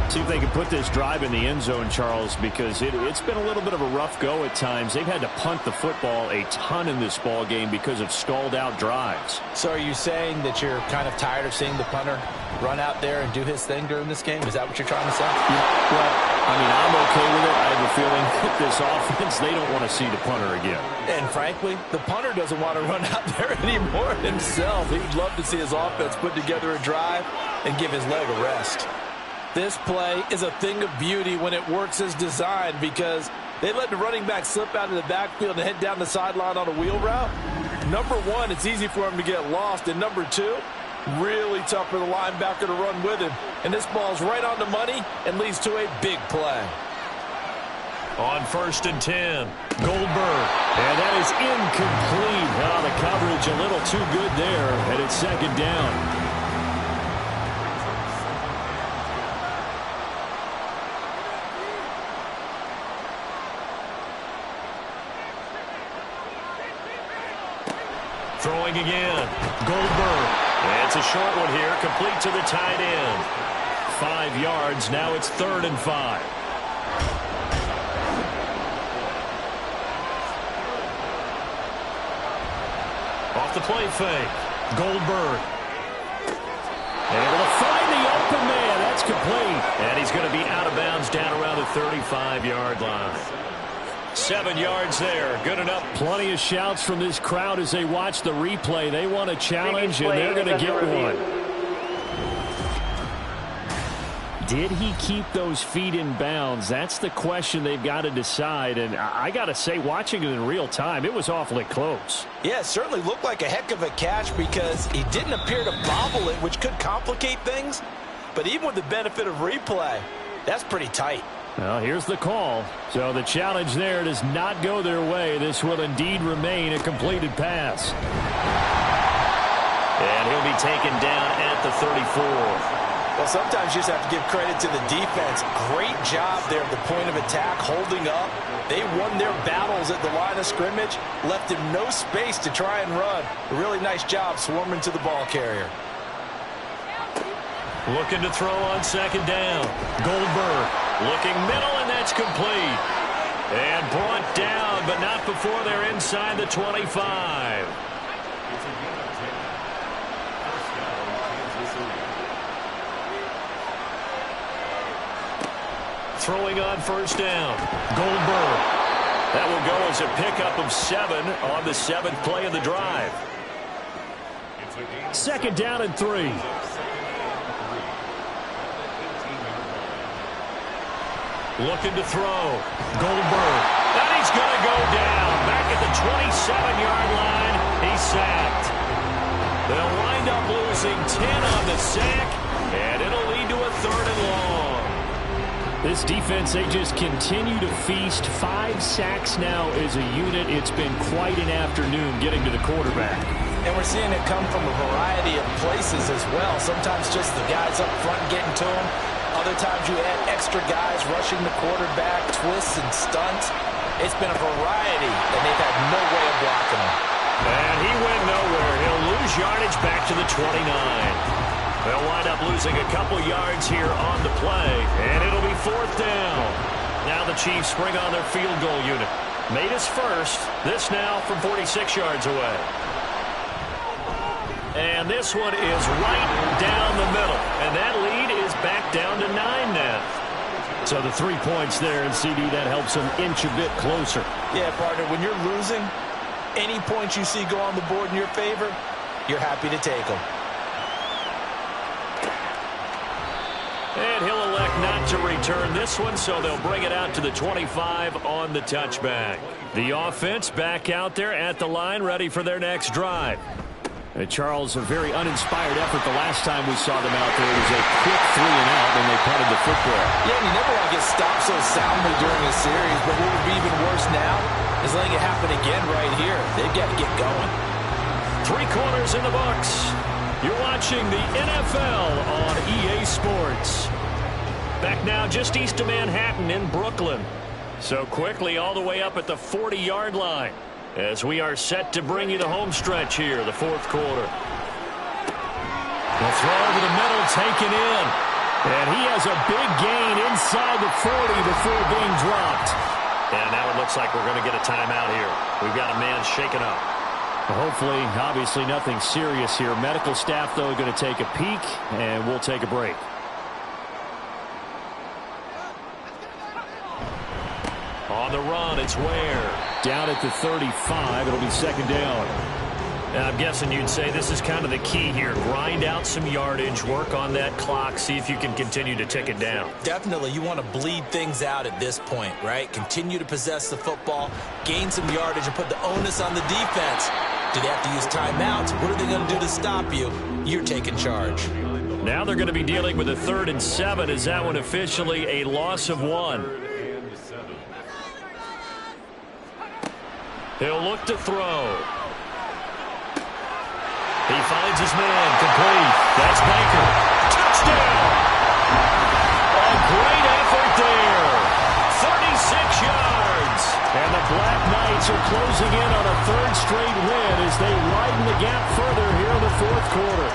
See if they can put this drive in the end zone, Charles, because it's been a little bit of a rough go at times. They've had to punt the football a ton in this ball game because of stalled-out drives. So are you saying that you're kind of tired of seeing the punter run out there and do his thing during this game? Is that what you're trying to say? Yeah, well, I mean, I'm okay with it. I have a feeling that this offense, they don't want to see the punter again. And frankly, the punter doesn't want to run out there anymore himself. He'd love to see his offense put together a drive and give his leg a rest. This play is a thing of beauty when it works as designed, because they let the running back slip out of the backfield and head down the sideline on a wheel route. Number 1, it's easy for him to get lost. And number 2, really tough for the linebacker to run with him. And this ball's right on the money and leads to a big play. On 1st and 10, Goldberg. And that is incomplete. Oh, the coverage a little too good there, and it's 2nd down. Throwing again. Goldberg. It's a short one here, complete to the tight end. 5 yards. Now it's 3rd and 5. Off the play fake. Goldberg. Able to find the open man. That's complete. And he's going to be out of bounds down around the 35-yard line. 7 yards there. Good enough. Plenty of shouts from this crowd as they watch the replay. They want a challenge, and they're going to get one. Did he keep those feet in bounds? That's the question they've got to decide. And I got to say, watching it in real time, it was awfully close. Yeah, it certainly looked like a heck of a catch because he didn't appear to bobble it, which could complicate things. But even with the benefit of replay, that's pretty tight. Well, here's the call. So the challenge there does not go their way. This will indeed remain a completed pass. And he'll be taken down at the 34. Well, sometimes you just have to give credit to the defense. Great job there at the point of attack, holding up. They won their battles at the line of scrimmage, left him no space to try and run. A really nice job swarming to the ball carrier. Looking to throw on 2nd down. Goldberg looking middle, and that's complete. And brought down, but not before they're inside the 25. Throwing on 1st down. Goldberg. That will go as a pickup of 7 on the 7th play of the drive. 2nd down and 3. Looking to throw. Goldberg. And he's going to go down. Back at the 27-yard line. He's sacked. They'll wind up losing 10 on the sack, and it'll lead to a 3rd and long. This defense, they just continue to feast. 5 sacks now as a unit. It's been quite an afternoon getting to the quarterback. And we're seeing it come from a variety of places as well. Sometimes just the guys up front getting to him. Other times you add extra guys rushing the quarterback, twists and stunts. It's been a variety, and they've had no way of blocking him. And he went nowhere. He'll lose yardage back to the 29. They'll wind up losing a couple yards here on the play, and it'll be 4th down. Now the Chiefs bring on their field goal unit. Made his first. This now from 46 yards away. And this one is right down the middle. And that lead is back down to 9 now. So the 3 points there, and CD, that helps them inch a bit closer. Yeah, partner, when you're losing, any points you see go on the board in your favor, you're happy to take them. And he'll elect not to return this one, so they'll bring it out to the 25 on the touchback. The offense back out there at the line, ready for their next drive. Charles, a very uninspired effort the last time we saw them out there. It was a quick 3 and out, and they punted the football. Yeah, and you never want to get stopped so soundly during a series, but what would be even worse now is letting it happen again right here. They've got to get going. 3 quarters in the books. You're watching the NFL on EA Sports. Back now just east of Manhattan in Brooklyn. So quickly all the way up at the 40-yard line as we are set to bring you the home stretch here, the 4th quarter. The throw over the middle taken in. And he has a big gain inside the 40 before being dropped. And now it looks like we're going to get a timeout here. We've got a man shaken up. Hopefully, obviously nothing serious here. Medical staff, though, going to take a peek, and we'll take a break. On the run, it's Ware. Down at the 35, it'll be 2nd down. And I'm guessing you'd say this is kind of the key here. Grind out some yardage, work on that clock, see if you can continue to tick it down. Definitely, you want to bleed things out at this point, right? Continue to possess the football, gain some yardage, and put the onus on the defense. Do they have to use timeouts? What are they going to do to stop you? You're taking charge. Now they're going to be dealing with a 3rd and 7. Is that one officially a loss of 1? He'll look to throw. He finds his man, complete. That's Baker. Touchdown! A great effort there. 36 yards. And the Black Knights are closing in on a 3rd straight win as they widen the gap further here in the 4th quarter.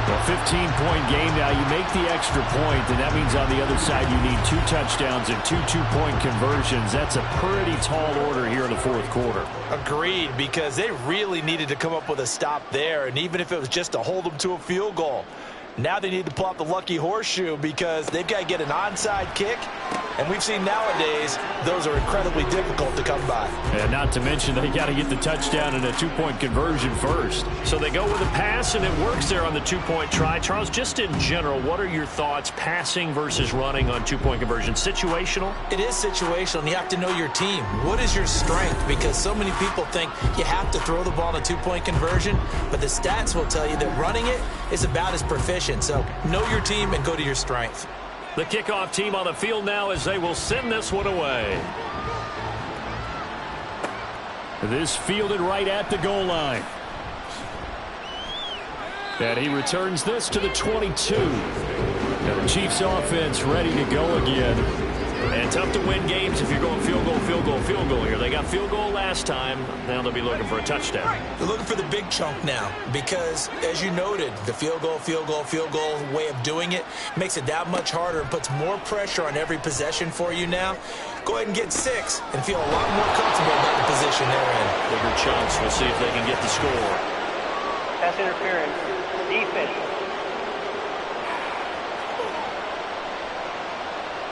A 15-point game now. You make the extra point, and that means on the other side you need 2 touchdowns and 2 two-point conversions. That's a pretty tall order here in the 4th quarter. Agreed, because they really needed to come up with a stop there, and even if it was just to hold them to a field goal. Now they need to pull out the lucky horseshoe because they've got to get an onside kick. And we've seen nowadays those are incredibly difficult to come by. And not to mention they got to get the touchdown and a 2-point conversion first. So they go with a pass, and it works there on the 2-point try. Charles, just in general, what are your thoughts passing versus running on 2-point conversion? Situational? It is situational, and you have to know your team. What is your strength? Because so many people think you have to throw the ball in a 2-point conversion, but the stats will tell you that running it is about as proficient. So know your team and go to your strength. The kickoff team on the field now as they will send this one away. This fielded right at the goal line. And he returns this to the 22. And the Chiefs offense ready to go again. And tough to win games if you're going field goal, field goal, field goal here. They got field goal last time. Now they'll be looking for a touchdown. They're looking for the big chunk now because, as you noted, the field goal way of doing it makes it that much harder and puts more pressure on every possession for you now. Go ahead and get 6 and feel a lot more comfortable about the position they're in. Bigger chunks. We'll see if they can get the score. Pass interference. Defense.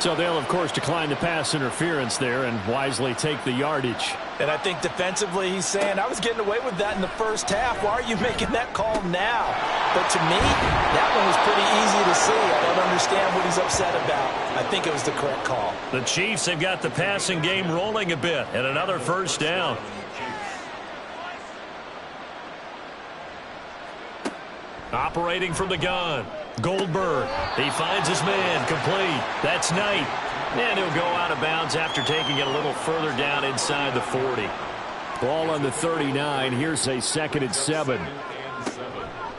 So they'll, of course, decline the pass interference there and wisely take the yardage. And I think defensively he's saying, I was getting away with that in the first half. Why are you making that call now? But to me, that one was pretty easy to see. I don't understand what he's upset about. I think it was the correct call. The Chiefs have got the passing game rolling a bit and another 1st down. Operating from the gun. Goldberg. He finds his man. Complete. That's Knight. And he'll go out of bounds after taking it a little further down inside the 40. Ball on the 39. Here's a 2nd and 7.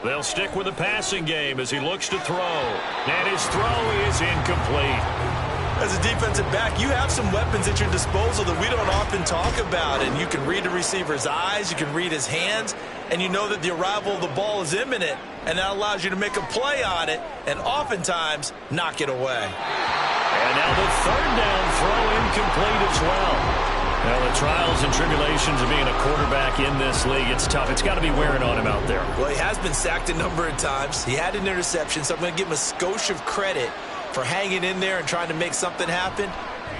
They'll stick with the passing game as he looks to throw. And his throw is incomplete. As a defensive back, you have some weapons at your disposal that we don't often talk about. And you can read the receiver's eyes, you can read his hands, and you know that the arrival of the ball is imminent, and that allows you to make a play on it and oftentimes knock it away. And now the third down throw incomplete as well. Well, the trials and tribulations of being a quarterback in this league, it's tough. It's got to be wearing on him out there. Well, he has been sacked a number of times. He had an interception, so I'm going to give him a skosh of credit for hanging in there and trying to make something happen,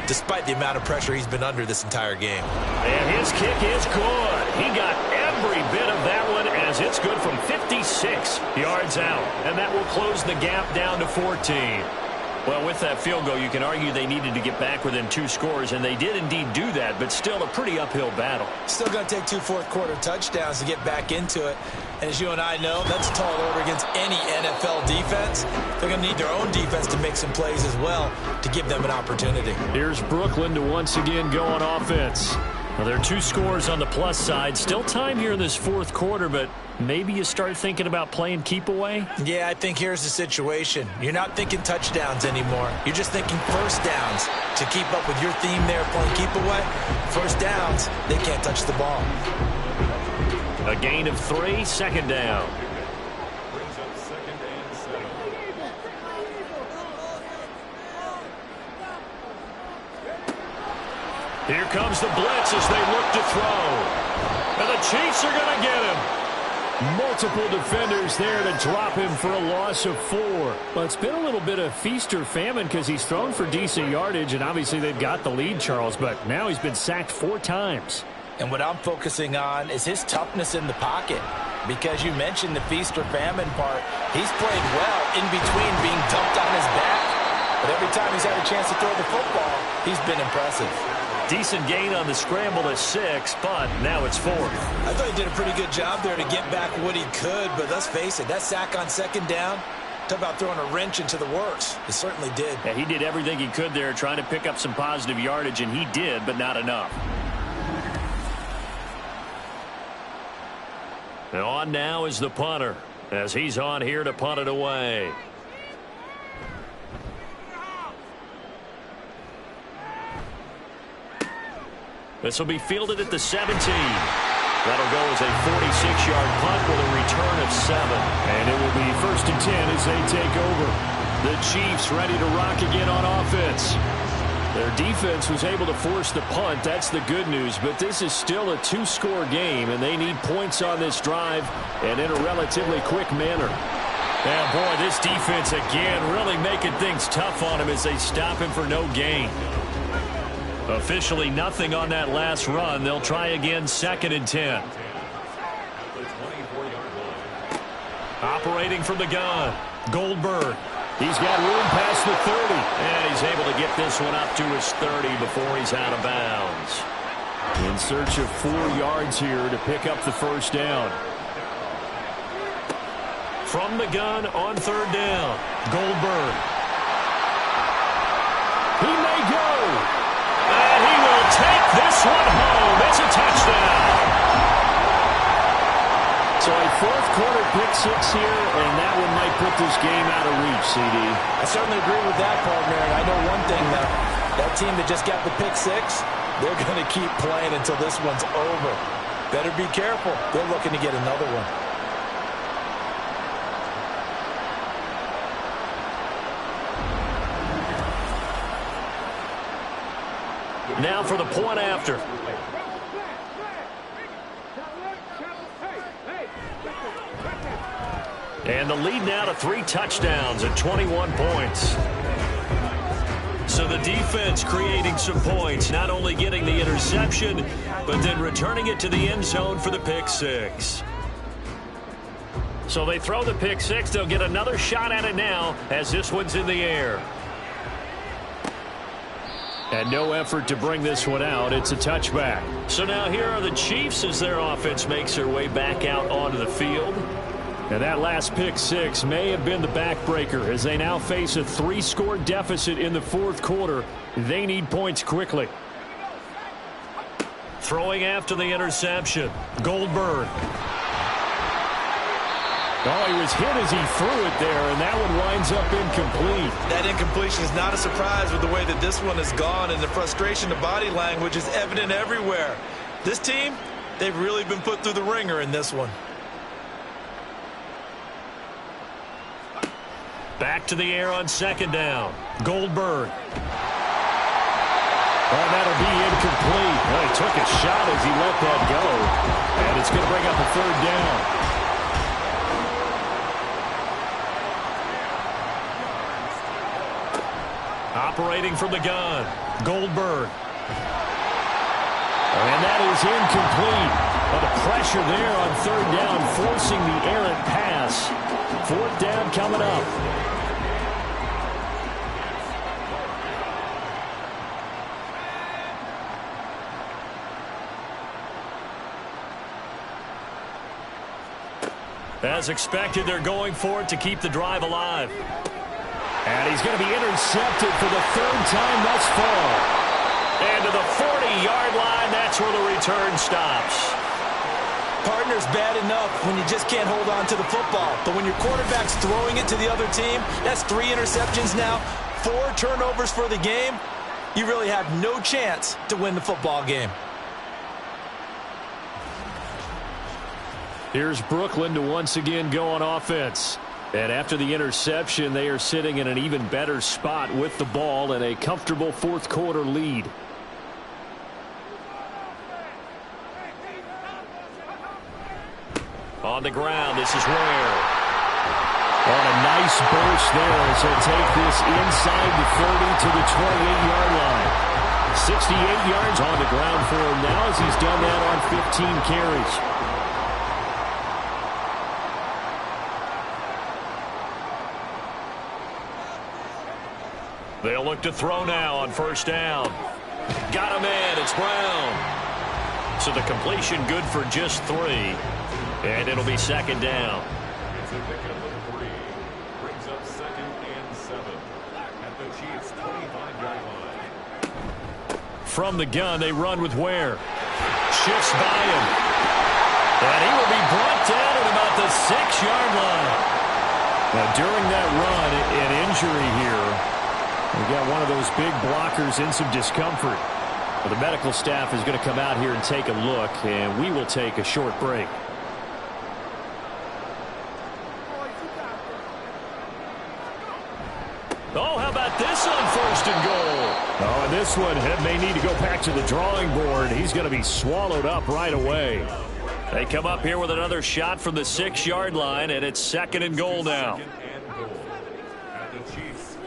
despite the amount of pressure he's been under this entire game. And his kick is good. He got every bit of that one as it's good from 56 yards out. And that will close the gap down to 14. Well, with that field goal, you can argue they needed to get back within 2 scores, and they did indeed do that, but still a pretty uphill battle. Still going to take 2 fourth-quarter touchdowns to get back into it. And as you and I know, that's a tall order against any NFL defense. They're going to need their own defense to make some plays as well to give them an opportunity. Here's Brooklyn to once again go on offense. Well, there are 2 scores on the plus side. Still time here in this fourth quarter, but maybe you start thinking about playing keep away? Yeah, I think here's the situation. You're not thinking touchdowns anymore. You're just thinking first downs. To keep up with your theme there, playing keep away, first downs, they can't touch the ball. A gain of 3, second down. Brings up 2nd and 7. Here comes the blitz as they look to throw. And the Chiefs are going to get him. Multiple defenders there to drop him for a loss of 4. Well, it's been a little bit of feast or famine because he's thrown for decent yardage, and obviously they've got the lead, Charles, but now he's been sacked 4 times. And what I'm focusing on is his toughness in the pocket. Because you mentioned the feast or famine part, he's played well in between being dumped on his back. But every time he's had a chance to throw the football, he's been impressive. Decent gain on the scramble to 6, but now it's 4th. I thought he did a pretty good job there to get back what he could, but let's face it, that sack on 2nd down, talk about throwing a wrench into the works. He certainly did. Yeah, he did everything he could there trying to pick up some positive yardage, and he did, but not enough. And on now is the punter, as he's on here to punt it away. This will be fielded at the 17. That'll go as a 46-yard punt with a return of 7. And it will be 1st and 10 as they take over. The Chiefs ready to rock again on offense. Their defense was able to force the punt. That's the good news. But this is still a 2-score game, and they need points on this drive and in a relatively quick manner. Yeah, boy, this defense again really making things tough on him as they stop him for no gain. Officially nothing on that last run. They'll try again 2nd and 10. Operating from the gun, Goldberg. He's got room past the 30. And he's able to get this one up to his 30 before he's out of bounds. In search of 4 yards here to pick up the first down. From the gun on 3rd down, Goldberg. He may go. And he will take this one home. It's a touchdown. So a 4th-quarter pick-6 here, and that one might put this game out of reach, CD. I certainly agree with that, partner. And I know one thing, though. That team that just got the pick-6, they're going to keep playing until this one's over. Better be careful. They're looking to get another one. Now for the point after. And the lead now to 3 touchdowns at 21 points. So the defense creating some points, not only getting the interception, but then returning it to the end zone for the pick-6. So they throw the pick-6. They'll get another shot at it now as this one's in the air. And no effort to bring this one out. It's a touchback. So now here are the Chiefs as their offense makes their way back out onto the field. And that last pick-6 may have been the backbreaker as they now face a 3-score deficit in the 4th quarter. They need points quickly. Throwing after the interception, Goldberg. Oh, he was hit as he threw it there, and that one winds up incomplete. That incompletion is not a surprise with the way that this one has gone, and the frustration, the body language is evident everywhere. This team, they've really been put through the ringer in this one. Back to the air on second down. Goldberg. Oh, that'll be incomplete. Well, he took a shot as he let that go, and it's going to bring up a third down. Operating from the gun, Goldberg. And that is incomplete. But the pressure there on third down, forcing the errant pass. Fourth down coming up. As expected, they're going for it to keep the drive alive. And he's going to be intercepted for the third time thus far. And to the 40-yard line, that's where the return stops. Partner's bad enough when you just can't hold on to the football. But when your quarterback's throwing it to the other team, that's 3 interceptions now, 4 turnovers for the game. You really have no chance to win the football game. Here's Brooklyn to once again go on offense. And after the interception, they are sitting in an even better spot with the ball and a comfortable fourth quarter lead. On the ground, this is Ware. On a nice burst there as he'll take this inside the 30 to the 28-yard line. 68 yards on the ground for him now as he's done that on 15 carries. They'll look to throw now on first down. Got him in. It's Brown. So the completion good for just 3. And it'll be second down. It's a pickup of 3. Brings up 2nd and 7 at the Chiefs' 25-yard line. From the gun, they run with Ware. Shifts by him. And he will be brought down at about the 6-yard line. Now, during that run, an injury here. We got one of those big blockers in some discomfort. Well, the medical staff is going to come out here and take a look, and we will take a short break. Oh, how about this on first and goal? Oh, and this one may need to go back to the drawing board. He's going to be swallowed up right away. They come up here with another shot from the 6-yard line, and it's second and goal now.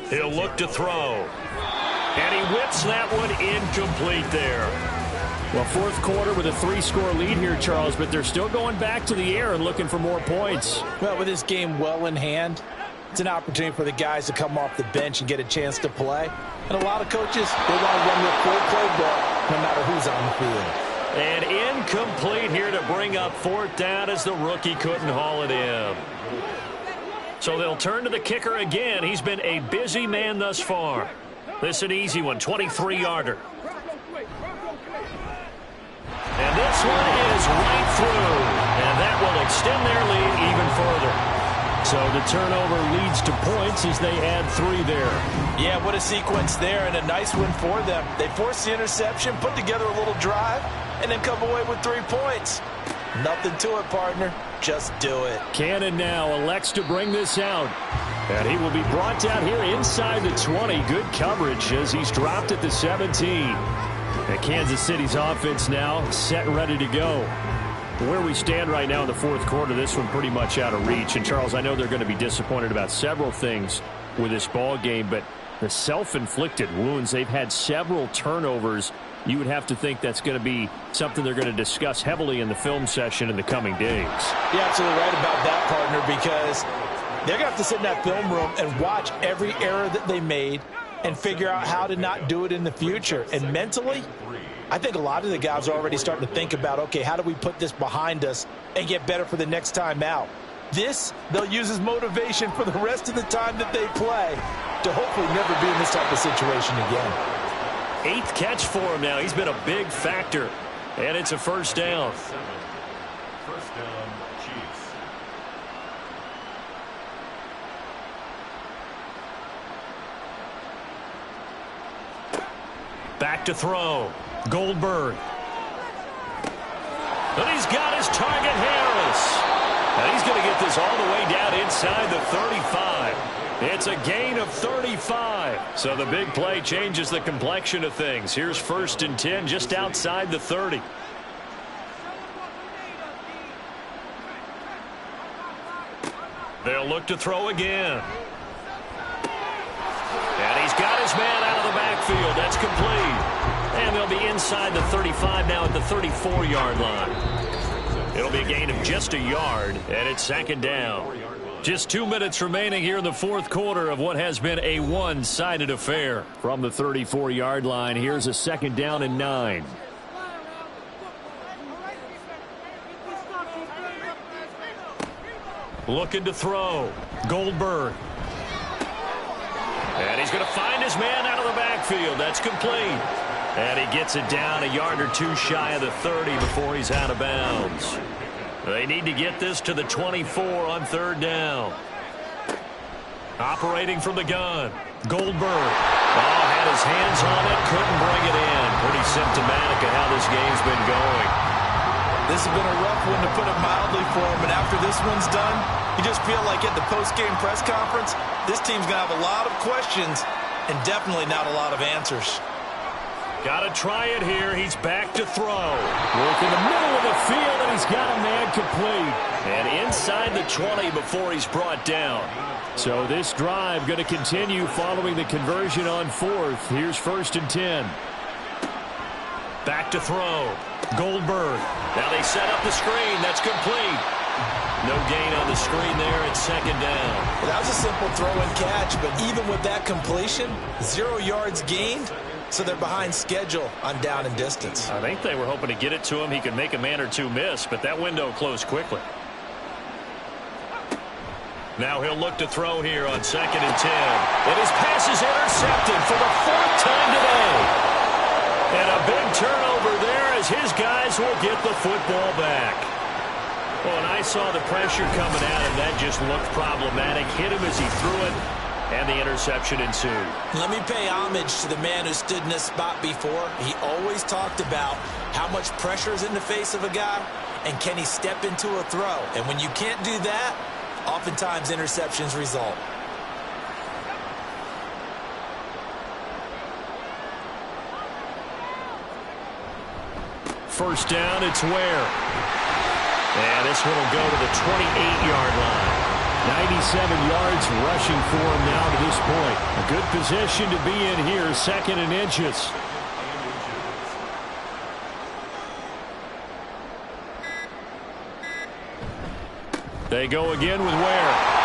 He'll look to throw. And he whips that one incomplete there. Well, fourth quarter with a 3-score lead here, Charles, but they're still going back to the air and looking for more points. Well, with this game well in hand, it's an opportunity for the guys to come off the bench and get a chance to play. And a lot of coaches, they want to run their full playbook no matter who's on the field. And incomplete here to bring up fourth down as the rookie couldn't haul it in. So they'll turn to the kicker again. He's been a busy man thus far. This is an easy one, 23-yarder. And this one is right through. And that will extend their lead even further. So the turnover leads to points as they add 3 there. Yeah, what a sequence there, and a nice win for them. They forced the interception, put together a little drive, and then come away with 3 points. Nothing to it, partner. Just do it. Cannon now elects to bring this out. And he will be brought down here inside the 20. Good coverage as he's dropped at the 17. And Kansas City's offense now set and ready to go. Where we stand right now in the fourth quarter, this one pretty much out of reach. And, Charles, I know they're going to be disappointed about several things with this ball game, but the self-inflicted wounds, they've had several turnovers. You would have to think that's going to be something they're going to discuss heavily in the film session in the coming days. You're absolutely right about that, partner, because they're going to have to sit in that film room and watch every error that they made and figure out how to not do it in the future. And mentally, I think a lot of the guys are already starting to think about, okay, how do we put this behind us and get better for the next time out? This, they'll use as motivation for the rest of the time that they play to hopefully never be in this type of situation again. 8th catch for him now. He's been a big factor. And it's a first down. First down, Chiefs. Back to throw. Goldberg. And he's got his target, Harris. And he's going to get this all the way down inside the 35. It's a gain of 35. So the big play changes the complexion of things. Here's 1st and 10 just outside the 30. They'll look to throw again. And he's got his man out of the backfield. That's complete. And they'll be inside the 35 now at the 34-yard line. It'll be a gain of just a yard, and it's 2nd down. Just 2 minutes remaining here in the 4th quarter of what has been a one-sided affair. From the 34-yard line, here's a 2nd down and 9. Looking to throw. Goldberg. And he's going to find his man out of the backfield. That's complete. And he gets it down a yard or two shy of the 30 before he's out of bounds. They need to get this to the 24 on 3rd down. Operating from the gun. Goldberg. Oh, had his hands on it, couldn't bring it in. Pretty symptomatic of how this game's been going. This has been a rough one, to put it mildly, for him. And after this one's done, you just feel like at the post-game press conference, this team's going to have a lot of questions and definitely not a lot of answers. Got to try it here. He's back to throw. Work in the middle of the field, and he's got a man complete. And inside the 20 before he's brought down. So this drive going to continue following the conversion on 4th. Here's 1st and 10. Back to throw. Goldberg. Now they set up the screen. That's complete. No gain on the screen there. It's 2nd down. Well, that was a simple throw and catch, but even with that completion, 0 yards gained. So they're behind schedule on down and distance. I think they were hoping to get it to him. He could make a man or two miss, but that window closed quickly. Now he'll look to throw here on 2nd and 10. And his pass is intercepted for the 4th time today. And a big turnover there as his guys will get the football back. Well, and I saw the pressure coming at him. That just looked problematic. Hit him as he threw it. And the interception ensued. Let me pay homage to the man who stood in this spot before. He always talked about how much pressure is in the face of a guy and can he step into a throw. And when you can't do that, oftentimes interceptions result. First down, it's Ware. And this one will go to the 28-yard line. 97 yards rushing for him now to this point. A good position to be in here, 2nd and inches. They go again with Ware.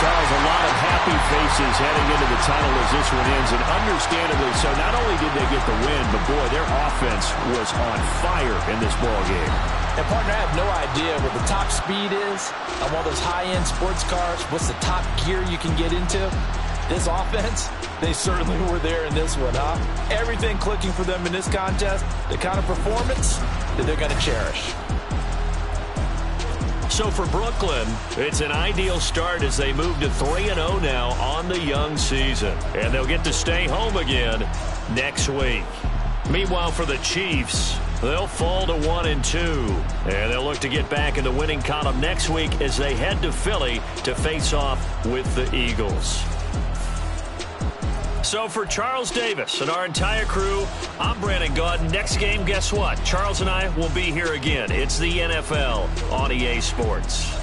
Charles, a lot of happy faces heading into the tunnel as this one ends, and understandably so. Not only did they get the win, but boy, their offense was on fire in this ball game. And partner, I have no idea what the top speed is on one of those high-end sports cars. What's the top gear you can get into? This offense, they certainly were there in this one, huh? Everything clicking for them in this contest, the kind of performance that they're going to cherish. So for Brooklyn, it's an ideal start as they move to 3-0 now on the young season. And they'll get to stay home again next week. Meanwhile, for the Chiefs, they'll fall to 1-2. And they'll look to get back in the winning column next week as they head to Philly to face off with the Eagles. So for Charles Davis and our entire crew, I'm Brandon Gaudin. Next game, guess what? Charles and I will be here again. It's the NFL on EA Sports.